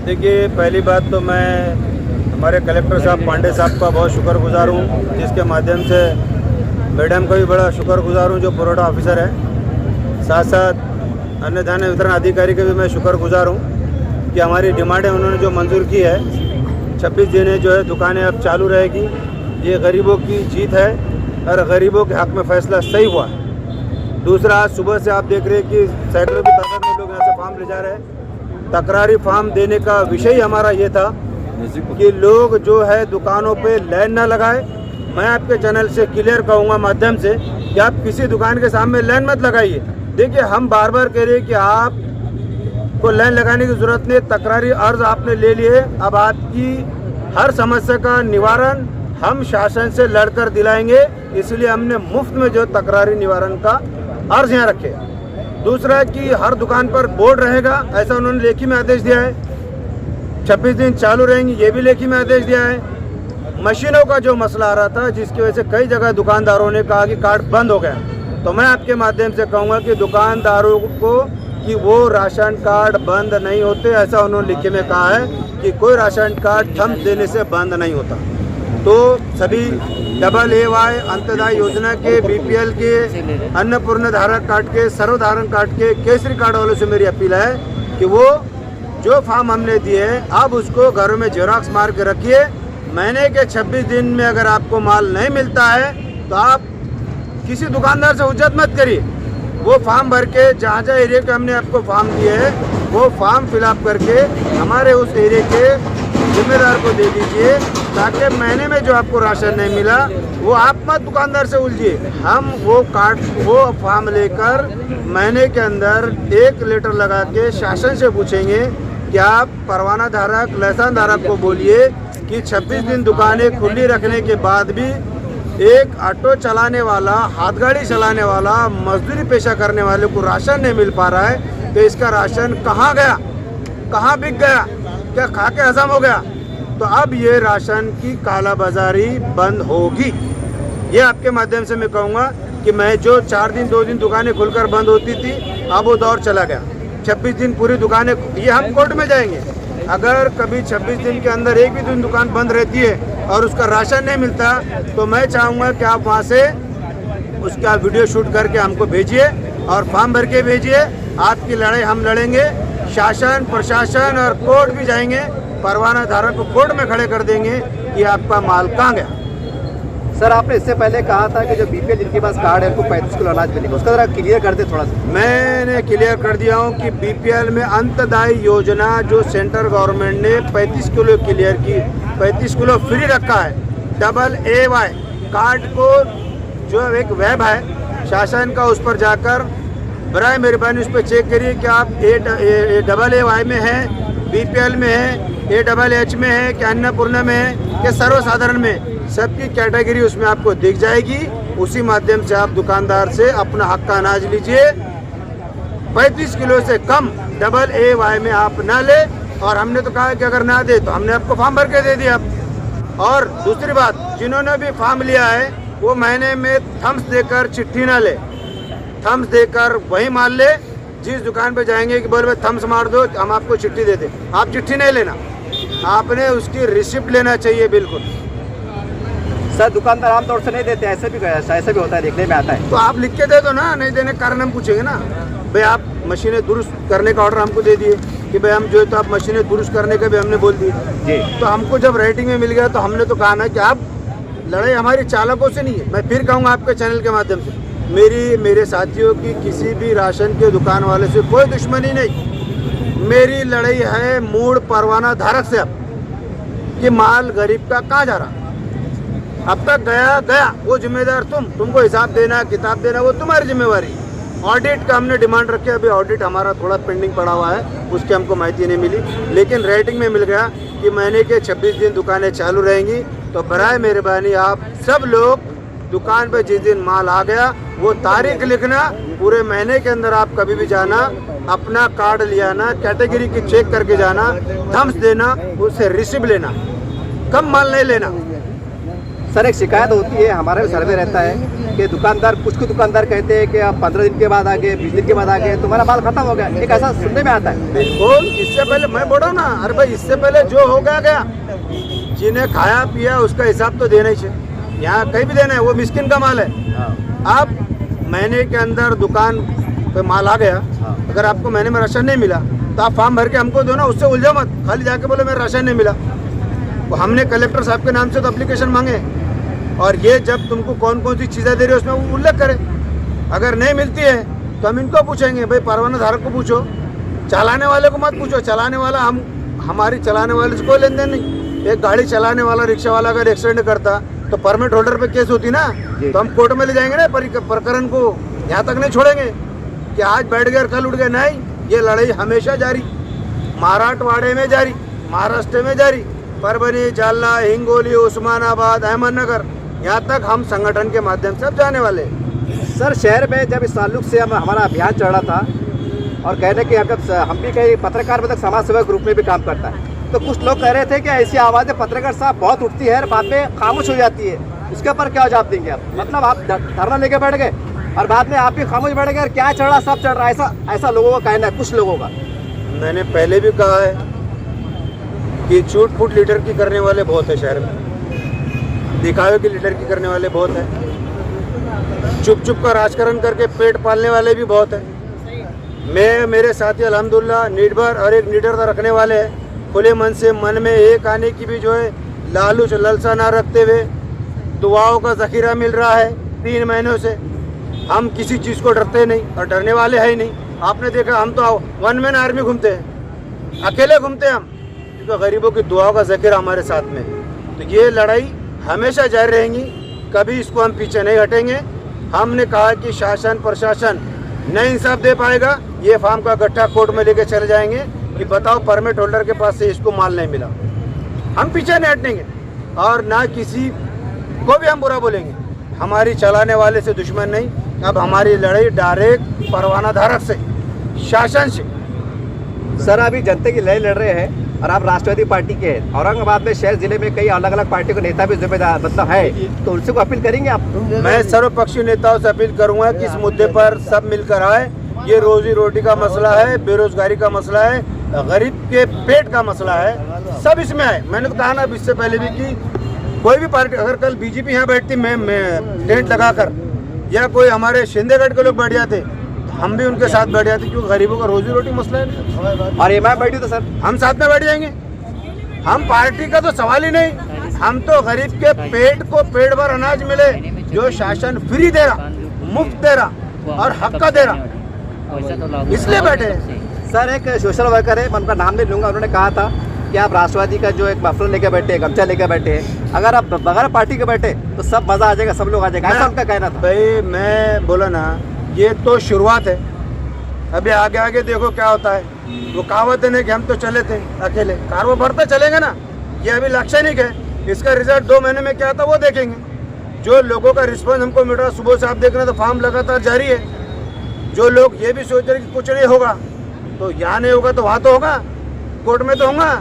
देखिए, पहली बात तो मैं हमारे कलेक्टर साहब पांडे साहब का बहुत शुक्रगुजार हूँ, जिसके माध्यम से मैडम का भी बड़ा शुक्रगुजार हूँ जो पुरोटा ऑफिसर है। साथ साथ अन्य धान्य वितरण अधिकारी के भी मैं शुक्रगुजार हूँ कि हमारी डिमांडें उन्होंने जो मंजूर की है। 26 दिन जो है दुकानें अब चालू रहेगी। ये गरीबों की जीत है और गरीबों के हक़ में फ़ैसला सही हुआ है। दूसरा, आज सुबह से आप देख रहे हैं कि सैकड़ों की तादाद में लोग यहाँ से फार्म ले जा रहे हैं। तकरारी फार्म देने का विषय ही हमारा ये था कि लोग जो है दुकानों पे लाइन ना लगाए। मैं आपके चैनल से क्लियर कहूँगा माध्यम से कि आप किसी दुकान के सामने लाइन मत लगाइए। देखिए, हम बार बार कह रहे हैं कि आप को लाइन लगाने की ज़रूरत नहीं। तकरारी अर्ज आपने ले लिए, अब आपकी हर समस्या का निवारण हम शासन से लड़कर दिलाएंगे। इसलिए हमने मुफ्त में जो तकरारी निवारण का अर्ज यहाँ रखे। दूसरा कि हर दुकान पर बोर्ड रहेगा, ऐसा उन्होंने लेखी में आदेश दिया है। 26 दिन चालू रहेंगी, ये भी लेखी में आदेश दिया है। मशीनों का जो मसला आ रहा था, जिसकी वजह से कई जगह दुकानदारों ने कहा कि कार्ड बंद हो गया, तो मैं आपके माध्यम से कहूँगा कि दुकानदारों को कि वो राशन कार्ड बंद नहीं होते, ऐसा उन्होंने लिखे में कहा है कि कोई राशन कार्ड थम्स देने से बंद नहीं होता। तो सभी AA अंत्योदय योजना के, BPL के, अन्नपूर्ण धारक कार्ड के, सर्वधारण कार्ड के, केसरी कार्ड वालों से मेरी अपील है कि वो जो फॉर्म हमने दिए अब उसको घरों में जेरॉक्स मार के रखिए। महीने के 26 दिन में अगर आपको माल नहीं मिलता है तो आप किसी दुकानदार से उज्जत मत करिए। वो फॉर्म भर के जहाँ जहाँ एरिया के हमने आपको फॉर्म दिए है वो फॉर्म फिलअप करके हमारे उस एरिया के जिम्मेदार को दे दीजिए, ताकि महीने में जो आपको राशन नहीं मिला वो आप मत दुकानदार से उलझिए। हम वो फॉर्म लेकर महीने के अंदर 1 लेटर लगा के शासन से पूछेंगे कि आप परवाना धारक, लाइसेंस धारक को बोलिए कि 26 दिन दुकानें खुली रखने के बाद भी एक ऑटो चलाने वाला, हाथ गाड़ी चलाने वाला, मजदूरी पेशा करने वाले को राशन नहीं मिल पा रहा है, तो इसका राशन कहाँ गया, कहाँ बिक गया, क्या खा के हजम हो गया? तो अब ये राशन की कालाबाजारी बंद होगी। ये आपके माध्यम से मैं कहूँगा कि मैं जो 4 दिन 2 दिन दुकानें खुलकर बंद होती थी, अब वो दौर चला गया। 26 दिन पूरी दुकानें, ये हम कोर्ट में जाएंगे। अगर कभी 26 दिन के अंदर एक भी दिन दुकान बंद रहती है और उसका राशन नहीं मिलता, तो मैं चाहूँगा कि आप वहाँ से उसका वीडियो शूट करके हमको भेजिए और फॉर्म भर के भेजिए। आपकी लड़ाई हम लड़ेंगे। शासन, प्रशासन और कोर्ट भी जाएंगे। परवाना धारक को कोर्ट में खड़े कर देंगे कि आपका माल कहाँ गया। सर, आपने इससे पहले कहा था कि जो BPL जिनके पास कार्ड है उनको 35 किलो अनाज मिलेगा, उसका जरा क्लियर कर दे थोड़ा सा। मैंने क्लियर कर दिया हूँ कि BPL में अंत्योदय योजना जो सेंट्रल गवर्नमेंट ने 35 किलो क्लियर की, 35 किलो फ्री रखा है। AA कार्ड को जो एक वेब है शासन का, उस पर जाकर बराए मेहरबानी उस पर चेक करिए कि आप AA में हैं, BPL में है, AHH में है, कि अन्नपूर्णा में है, कि सर्वसाधारण में, सबकी कैटेगरी उसमें आपको दिख जाएगी। उसी माध्यम से आप दुकानदार से अपना हक का अनाज लीजिए। 35 किलो से कम AA में आप ना ले। और हमने तो कहा कि अगर ना दे तो हमने आपको फॉर्म भर के दे दिया। और दूसरी बात, जिन्होंने भी फॉर्म लिया है वो महीने में थम्स देकर चिट्ठी ना ले, थम्स देकर वही माल ले। जिस दुकान पे जाएंगे कि बोले थम्स मार दो, हम आपको चिट्ठी दे दें, आप चिट्ठी नहीं लेना, आपने उसकी रिसिप्ट लेना चाहिए। बिल्कुल सर, दुकानदार आमतौर से नहीं देते, ऐसे भी होता है, देखने में आता है। तो आप लिख के दे दो ना, नहीं देने का कारण हम पूछेंगे ना। भाई आप मशीनें दुरुस्त करने का ऑर्डर हमको दे दिए कि भाई हम जो है तो आप मशीनें दुरुस्त करने का भी हमने बोल दिए जी। तो हमको जब रेटिंग में मिल गया तो हमने तो कहा ना कि आप लड़ाई हमारी चालकों से नहीं है। मैं फिर कहूँगा आपके चैनल के माध्यम से, मेरे साथियों की किसी भी राशन के दुकान वाले से कोई दुश्मनी नहीं। मेरी लड़ाई है मूड परवाना धारक से, अब कि माल गरीब का कहाँ जा रहा। अब तक गया वो जिम्मेदार तुमको हिसाब देना, किताब देना वो तुम्हारी जिम्मेवारी। ऑडिट का हमने डिमांड रखी, अभी ऑडिट हमारा थोड़ा पेंडिंग पड़ा हुआ है, उसकी हमको माहिती नहीं मिली, लेकिन रेटिंग में मिल गया कि महीने के 26 दिन दुकानें चालू रहेंगी। तो बराए मेहरबानी आप सब लोग दुकान पे जिस दिन माल आ गया वो तारीख लिखना, पूरे महीने के अंदर आप कभी भी जाना, अपना कार्ड ले आना, कैटेगरी की चेक करके जाना, थम्स देना, उससे रिसिप्ट लेना, कम माल नहीं लेना। सर एक शिकायत होती है, हमारा भी सर्वे रहता है कि दुकानदार, कुछ दुकानदार कहते हैं कि आप 15 दिन के बाद आ गए, 20 दिन के बाद आ गए, तुम्हारा माल खत्म हो गया, एक ऐसा सुनने में आता है। बिल्कुल, इससे पहले मैं बोल रहा हूँ ना, अरे भाई इससे पहले जो हो गया गया, जिन्हें खाया पिया उसका हिसाब तो देना ही चाहिए। यहाँ कहीं भी देना है, वो मिस्किन का माल है। आप महीने के अंदर दुकान पे माल आ गया, अगर आपको महीने में राशन नहीं मिला तो आप फॉर्म भर के हमको दो ना, उससे उलझो मत, खाली जाके बोलो मेरा राशन नहीं मिला। तो हमने कलेक्टर साहब के नाम से तो एप्लीकेशन मांगे, और ये जब तुमको कौन कौन सी चीज़ें दे रही है उसमें वो उल्लेख करें। अगर नहीं मिलती है तो हम इनको पूछेंगे, भाई परवाना धारक को पूछो, चलाने वाले को मत पूछो। चलाने वाला हमारी चलाने वाले से कोई लेन देन नहीं। एक गाड़ी चलाने वाला, रिक्शा वाला अगर एक्सीडेंट करता तो परमिट होल्डर पे केस होती ना, तो हम कोर्ट में ले जाएंगे ना प्रकरण को। यहाँ तक नहीं छोड़ेंगे कि आज बैठ गए और कल उठ गए, नहीं। ये लड़ाई हमेशा जारी, मराठवाड़े में जारी, महाराष्ट्र में जारी, परभनी, जालना, हिंगोली, उस्मानाबाद, अहमदनगर, यहाँ तक हम संगठन के माध्यम से अब जाने वाले हैं। सर शहर में जब इस ताल्लुक से हमारा अभियान चल रहा था, और कहने कि हम भी कई पत्रकार मतलब समाज सेवा ग्रुप में भी काम करता है, तो कुछ लोग कह रहे थे कि ऐसी आवाज़ें पत्रकार साहब बहुत उठती है और बाद में खामोश हो जाती है, उसके ऊपर क्या जवाब देंगे आप? मतलब आप धरना लेके बैठ गए और बाद में आप भी खामोश बैठ गए, और क्या चल रहा सब चल रहा है, ऐसा लोगों का कहना है, कुछ लोगों का। मैंने पहले भी कहा है कि छूट फूट लीडर की करने वाले बहुत है शहर में, दिखावे की लीडर की करने वाले बहुत है, चुप चुप का राजकारण करके पेट पालने वाले भी बहुत है। मैं, मेरे साथी अल्हम्दुलिल्लाह निर्भर और एक निडरता रखने वाले हैं, खुले मन से, मन में एक आने की भी जो है लालच ललसा ना रखते हुए दुआओं का ज़ख़ीरा मिल रहा है 3 महीनों से। हम किसी चीज़ को डरते नहीं और डरने वाले हैं ही नहीं। आपने देखा हम तो 1 मैन आर्मी घूमते हैं, अकेले घूमते हैं हम, क्योंकि गरीबों की दुआओं का ज़ख़ीरा हमारे साथ में है। तो ये लड़ाई हमेशा जारी रहेंगी, कभी इसको हम पीछे नहीं हटेंगे। हमने कहा कि शासन प्रशासन नहीं इंसाफ दे पाएगा, ये फार्म का गट्ठा कोर्ट में लेके चले जाएंगे कि बताओ परमिट होल्डर के पास से इसको माल नहीं मिला। हम पीछे नहीं हटेंगे और ना किसी को भी हम बुरा बोलेंगे। हमारी चलाने वाले से दुश्मन नहीं, अब हमारी लड़ाई डायरेक्ट परवाना धारक से, शासन से। सर अभी जनता की लड़ाई लड़ रहे हैं और आप राष्ट्रवादी पार्टी के हैं, औरंगाबाद में शहर जिले में कई अलग अलग पार्टी के नेता भी जिम्मेदार मतलब है, तो उनसे को अपील करेंगे आप? मैं सर्वपक्षीय नेताओं से अपील करूंगा कि इस मुद्दे पर सब मिलकर आए। ये रोजी रोटी का मसला है, बेरोजगारी का मसला है, गरीब के पेट का मसला है, सब इसमें है। मैंने तो कहा ना इससे पहले भी कि कोई भी पार्टी, अगर कल बीजेपी यहाँ बैठती मैं टेंट लगाकर, या कोई हमारे शिंदेगढ़ के लोग बैठ जाते, हम भी उनके साथ बैठ जाते, क्योंकि गरीबों का रोजी रोटी मसला है। और एमआई बैठी तो सर हम साथ में बैठ जाएंगे। हम पार्टी का तो सवाल ही नहीं, हम तो गरीब के पेट को पेट भर अनाज मिले, जो शासन फ्री दे रहा, मुफ्त दे रहा और हक का दे रहा, इसलिए बैठे हैं। सर एक सोशल वर्कर है, मैं उनका नाम नहीं लूंगा, उन्होंने कहा था कि आप राष्ट्रवादी का जो एक मफलर लेके बैठे, गमछा लेके बैठे हैं, अगर आप बगैर पार्टी के बैठे तो सब मजा आ जाएगा, सब लोग आ जाएगा, ऐसा उनका कहना था। भाई मैं बोला ना, ये तो शुरुआत है, अभी आगे आगे देखो क्या होता है। वो कहावत है ना कि हम तो चले थे अकेले, कार वो भरते चलेंगे ना, ये अभी लाक्षणिक है। इसका रिजल्ट 2 महीने में क्या आता वो देखेंगे। जो लोगों का रिस्पॉन्स हमको मिल रहा, सुबह से आप देख रहे हैं तो फार्म लगातार जारी है। जो लोग ये भी सोच रहे कि कुछ नहीं होगा, तो यहाँ नहीं होगा तो वहाँ तो होगा, कोर्ट में तो होगा,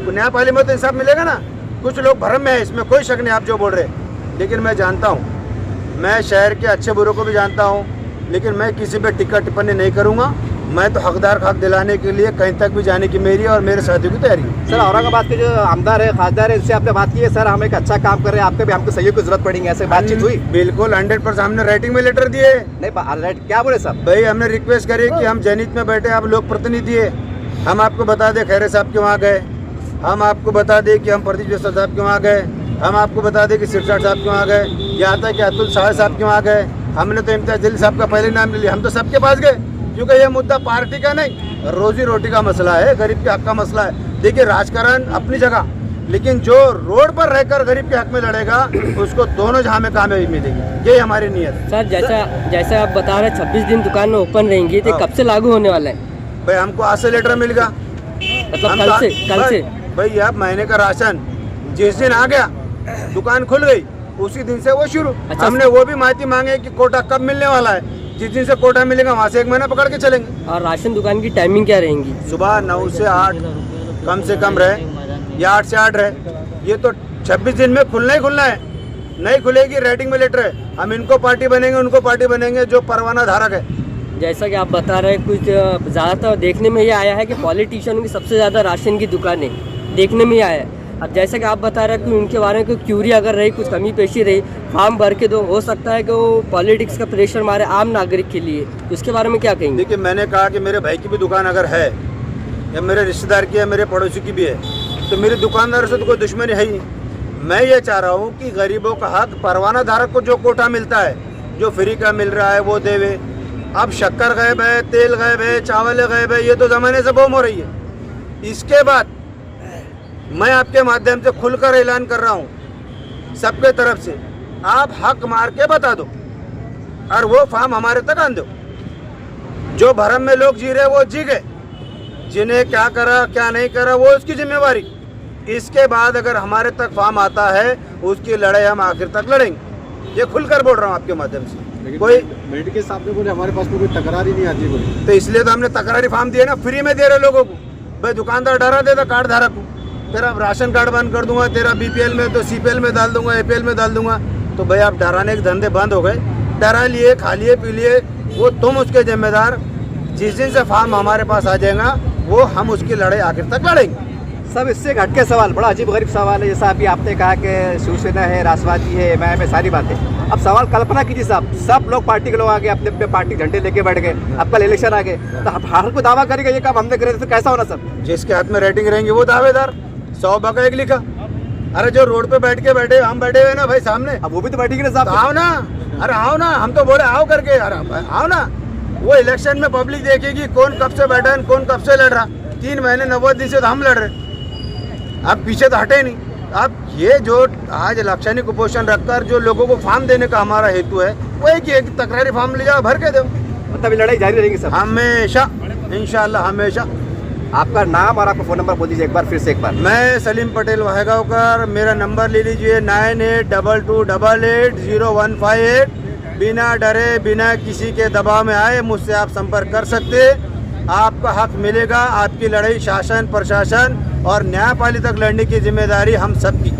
न्यायपालिका में तो इंसाफ मिलेगा ना। कुछ लोग भ्रम में है, इसमें कोई शक नहीं आप जो बोल रहे, लेकिन मैं जानता हूँ, मैं शहर के अच्छे बुरों को भी जानता हूँ, लेकिन मैं किसी पे टिक्का टिप्पणी नहीं करूँगा। मैं तो हकदार हक दिलाने के लिए कहीं तक भी जाने की मेरी और मेरे साथियों की तैयारी है। सर औरंगाबाद के जो आमदार है, खासदार है, इनसे आपने बात की है सर हम एक अच्छा काम कर रहे हैं, आपके भी हमको सहयोग की जरूरत पड़ेगी, ऐसे बातचीत हुई? बिल्कुल 100% हमने राइटिंग में लेटर दिए। नहीं क्या बोले साहब? भाई हमने रिक्वेस्ट करी कि हम जनहित में बैठे, आप लोग प्रतिनिधि है, हम आपको बता दें खैरे साहब के वहाँ गए, हम आपको बता दें कि हम प्रदीप जैसा साहब के वहाँ गए, हम आपको बता दें कि सिरसाट साहब के वहाँ गए, यहाँ तक कि अतुल शाह साहब के वहाँ गए। हमने तो इम्तियाज जलील साहब का पहले नाम ले लिया, हम तो सबके पास गए, क्योंकि ये मुद्दा पार्टी का नहीं, रोजी रोटी का मसला है, गरीब के हक का मसला है। देखिए राजकारण अपनी जगह, लेकिन जो रोड पर रहकर गरीब के हक में लड़ेगा उसको दोनों जहां में कामयाबी मिलेगी, यही हमारी नीयत। सर जैसा आप बता रहे 26 दिन दुकान में ओपन रहेंगी, तो कब से लागू होने वाला है? भाई हमको आज से लेटर मिल गया, मतलब कल से भाई आप महीने का राशन जिस दिन आ गया, दुकान खुल गई, उसी दिन से वो शुरू। अच्छा, हमने वो भी माहिती मांगे कि कोटा कब मिलने वाला है, जिस दिन से कोटा मिलेगा वहाँ से 1 महीना पकड़ के चलेंगे। और राशन दुकान की टाइमिंग क्या रहेंगी? सुबह 9 से 8 कम से कम रहे, या 8 से 8 रहे। ये तो 26 दिन में खुलना ही खुलना है, नहीं खुलेगी, रेटिंग में लेटर है, हम इनको पार्टी बनेंगे उनको पार्टी बनेंगे जो परवाना धारक है। जैसा कि आप बता रहे हैं, कुछ ज़्यादातर देखने में ये आया है कि पॉलिटिशियनों की सबसे ज़्यादा राशन की दुकानें देखने में ही आया है। अब जैसा कि आप बता रहे हैं कि उनके बारे में कोई क्यूरी अगर रही, कुछ कमी पेशी रही, फॉर्म भर के दो, हो सकता है कि वो पॉलिटिक्स का प्रेशर हमारे आम नागरिक के लिए, तो इसके बारे में क्या कहेंगे? देखिए, मैंने कहा कि मेरे भाई की भी दुकान अगर है या मेरे रिश्तेदार की है, मेरे पड़ोसी की भी है, तो मेरी दुकानदार से तो कोई दुश्मनी है ही नहीं। मैं ये चाह रहा हूँ कि गरीबों का हक, परवाना धारक को जो कोटा मिलता है, जो फ्री का मिल रहा है वो देवे। अब शक्कर गायब है, तेल गायब है, चावल गायब है, ये तो ज़माने से बम हो रही है। इसके बाद मैं आपके माध्यम से खुलकर ऐलान कर रहा हूँ सबके तरफ से, आप हक मार के बता दो और वो फार्म हमारे तक आन दो। जो भरम में लोग जी रहे वो जी गए, जिन्हें क्या करा क्या नहीं करा वो उसकी जिम्मेवारी। इसके बाद अगर हमारे तक फार्म आता है उसकी लड़ाई हम आखिर तक लड़ेंगे। ये खुलकर बोल रहा हूँ आपके माध्यम से। कोई मेडिकल के साहब ने बोले हमारे पास कोई तकरार ही नहीं आती बोले, तो इसलिए तो हमने तकरारी फार्म दिया ना, फ्री में दे रहे लोगों को। भाई दुकानदार डरा देता कार्ड धारक को, तेरा राशन कार्ड बंद कर दूंगा, तेरा बीपीएल में तो सीपीएल में डाल दूंगा, एपीएल में डाल दूंगा। तो भाई आप डराने के धंधे बंद हो गए, डरा लिए, खा लिए, पी लिए, वो तुम उसके जिम्मेदार। जिस दिन से फार्म हमारे पास आ जाएगा वो हम उसकी लड़ाई आखिर तक लड़ेंगे। सब इससे हट के सवाल, बड़ा अजीब गरीब सवाल है। जैसा अभी आपने कहा कि शिवसेना है, राष्ट्रवादी है, एमआईएम है, सारी बातें। अब सवाल कल्पना कीजिए साहब, सब लोग पार्टी के लोग आगे अपने अपने पार्टी झंडे लेके बैठ गए, अब कल इलेक्शन आ गए, तो हर कोई दावा करेगा ये काम हमने करे, तो कैसा होना सब? जिसके हाथ में रेटिंग रहेंगे वो दावेदार। 100 का एक लिखा। अरे जो रोड पे बैठ के बैठे, हम बैठे हुए ना भाई सामने, अब वो भी तो बैठेंगे ना साहब। तो आओ ना, अरे आओ ना, हम तो बोले आओ करके, अरे आओ ना। वो इलेक्शन में पब्लिक देखेगी कौन कब से बैठा है, कौन कब से लड़ रहा। 3 महीने 90 दिन से तो हम लड़ रहे, अब पीछे तो हटे नहीं। अब ये जो आज लाक्षणिक कुपोषण रखकर जो लोगों को फार्म देने का हमारा हेतु है, वो एक तकरारी फार्म ले जाओ, भर के दो। मतलब लड़ाई जारी रहेगी सब हमेशा, इंशाल्लाह हमेशा। आपका नाम और आपका फ़ोन नंबर बोल दीजिए एक बार, फिर से एक बार। मैं सलीम पटेल वहगांवकर, मेरा नंबर ले लीजिए 9822880158। बिना डरे, बिना किसी के दबाव में आए मुझसे आप संपर्क कर सकते। आपका हक मिलेगा। आपकी लड़ाई शासन, प्रशासन और न्यायपालिका तक लड़ने की जिम्मेदारी हम सबकी।